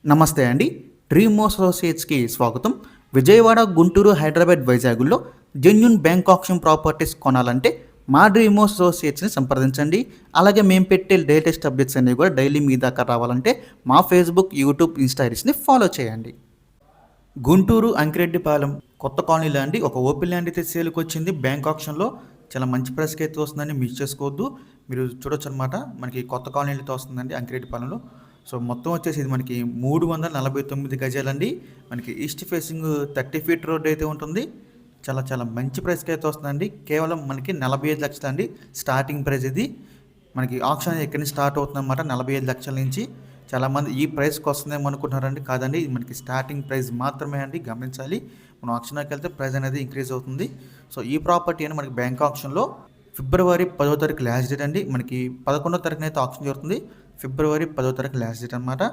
నమస్తే అండి. డ్రీమ్ అసోసియేట్స్కి స్వాగతం. విజయవాడ, గుంటూరు, హైదరాబాద్, వైజాగుల్లో జెన్యూన్ బ్యాంక్ ఆప్షన్ ప్రాపర్టీస్ కొనాలంటే మా డ్రీమ్ అసోసియేట్స్ని సంప్రదించండి. అలాగే మేము పెట్టే లేటెస్ట్ అప్డేట్స్ అన్నీ కూడా డైలీ మీ దాకా రావాలంటే మా ఫేస్బుక్, యూట్యూబ్, ఇన్స్టా ఐడీస్ని ఫాలో చేయండి. గుంటూరు అంకిరెడ్డిపాలెం కొత్త కాలనీలో అండి ఒక ఓపెన్ ల్యాండ్ అయితే సేల్కి వచ్చింది. బ్యాంక్ ఆప్షన్లో చాలా మంచి ప్రైస్కి అయితే వస్తుందండి, మిస్ చేసుకోవద్దు. మీరు చూడొచ్చు అనమాట. మనకి కొత్త కాలనీలో అయితే వస్తుందండి అంకిరెడ్డిపాలెంలో. సో మొత్తం వచ్చేసి ఇది మనకి 349 గజాలండి. మనకి ఈస్ట్ ఫేసింగ్ 30 ఫీట్ రోడ్ అయితే ఉంటుంది. చాలా చాలా మంచి ప్రైస్కి అయితే వస్తుందండి. కేవలం మనకి 45 లక్షలు అండి స్టార్టింగ్ ప్రైస్. ఇది మనకి ఆప్షన్ ఎక్కడి నుంచి స్టార్ట్ అవుతుందన్నమాట, 45 లక్షల నుంచి. చాలామంది ఈ ప్రైస్కి వస్తుందేమో అనుకుంటున్నారండి. కాదండి, ఇది మనకి స్టార్టింగ్ ప్రైస్ మాత్రమే అండి, గమనించాలి. మనం ఆప్షన్లోకి వెళ్తే ప్రైస్ అనేది ఇంక్రీజ్ అవుతుంది. సో ఈ ప్రాపర్టీ అని మనకి బ్యాంక్ ఆప్షన్లో ఫిబ్రవరి 10వ తారీఖు లాస్ట్ డేట్ అండి. మనకి 11వ తారీఖున అయితే ఆప్షన్ జరుగుతుంది. ఫిబ్రవరి 10వ తారీఖు లాస్ట్ డేట్ అనమాట.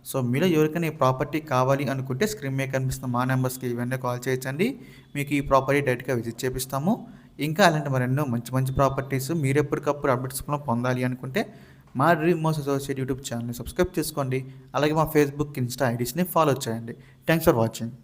సో మీలో ఎవరికైనా ఈ ప్రాపర్టీ కావాలి అనుకుంటే స్క్రీన్ మీద కనిపిస్తున్న మా నెంబర్స్కి ఇవన్నీ కాల్ చేయొచ్చండి. మీకు ఈ ప్రాపర్టీ డైరెక్ట్గా విజిట్ చేపిస్తాము. ఇంకా అలాంటి మరెన్నో మంచి మంచి ప్రాపర్టీస్ మీరు ఎప్పటికప్పుడు అప్డేట్స్ పొందాలి అనుకుంటే మా డ్రీమ్ అసోసియేట్ యూట్యూబ్ ఛానల్ని సబ్స్క్రైబ్ చేసుకోండి. అలాగే మా ఫేస్బుక్, ఇన్స్టా ఐడీస్ని ఫాలో చేయండి. Thanks for watching.